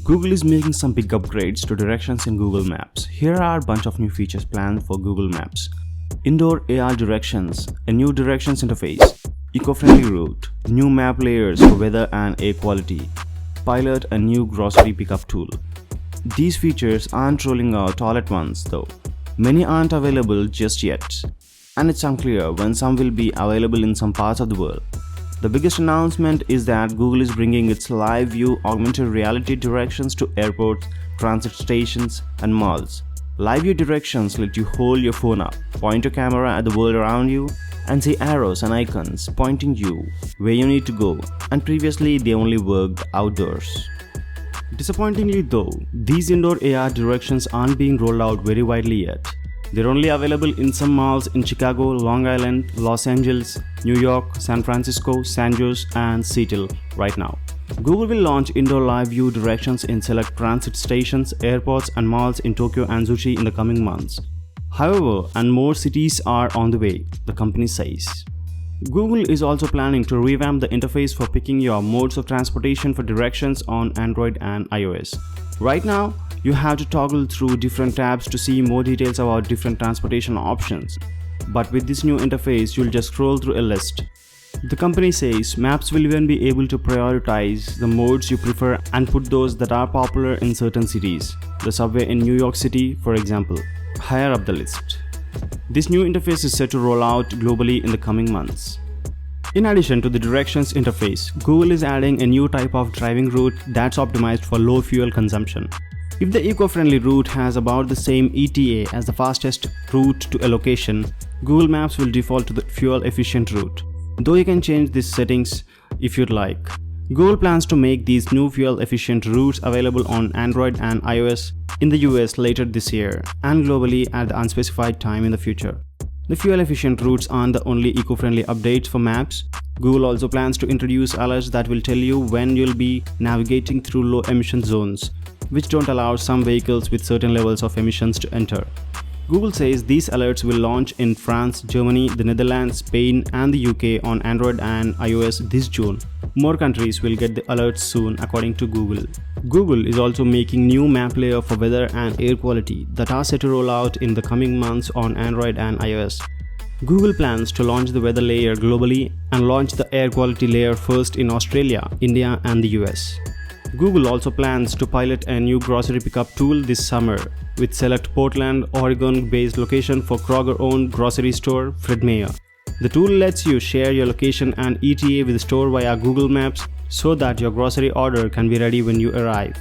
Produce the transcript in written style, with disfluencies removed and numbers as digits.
Google is making some big upgrades to directions in Google Maps. Here are a bunch of new features planned for Google Maps. Indoor AR directions, a new directions interface, eco-friendly route, new map layers for weather and air quality, pilot a new grocery pickup tool. These features aren't rolling out all at once though. Many aren't available just yet, and it's unclear when some will be available in some parts of the world. The biggest announcement is that Google is bringing its live view augmented reality directions to airports, transit stations, and malls. Live view directions let you hold your phone up, point your camera at the world around you, and see arrows and icons pointing you where you need to go, and previously they only worked outdoors. Disappointingly though, these indoor AR directions aren't being rolled out very widely yet. They're only available in some malls in Chicago, Long Island, Los Angeles, New York, San Francisco, San Jose, and Seattle right now. Google will launch indoor live view directions in select transit stations, airports, and malls in Tokyo and Zushi in the coming months. However, and more cities are on the way, the company says. Google is also planning to revamp the interface for picking your modes of transportation for directions on Android and iOS. Right now, you have to toggle through different tabs to see more details about different transportation options. But with this new interface, you'll just scroll through a list. The company says Maps will even be able to prioritize the modes you prefer and put those that are popular in certain cities. The subway in New York City, for example, higher up the list. This new interface is set to roll out globally in the coming months. In addition to the directions interface, Google is adding a new type of driving route that's optimized for low fuel consumption. If the eco-friendly route has about the same ETA as the fastest route to a location, Google Maps will default to the fuel-efficient route, though you can change these settings if you'd like. Google plans to make these new fuel-efficient routes available on Android and iOS in the US later this year and globally at the unspecified time in the future. The fuel-efficient routes aren't the only eco-friendly updates for Maps. Google also plans to introduce alerts that will tell you when you'll be navigating through low-emission zones, which don't allow some vehicles with certain levels of emissions to enter. Google says these alerts will launch in France, Germany, the Netherlands, Spain, and the UK on Android and iOS this June. More countries will get the alerts soon, according to Google. Google is also making new map layer for weather and air quality that are set to roll out in the coming months on Android and iOS. Google plans to launch the weather layer globally and launch the air quality layer first in Australia, India, and the US. Google also plans to pilot a new grocery pickup tool this summer with select Portland, Oregon-based location for Kroger-owned grocery store Fred Meyer. The tool lets you share your location and ETA with the store via Google Maps so that your grocery order can be ready when you arrive.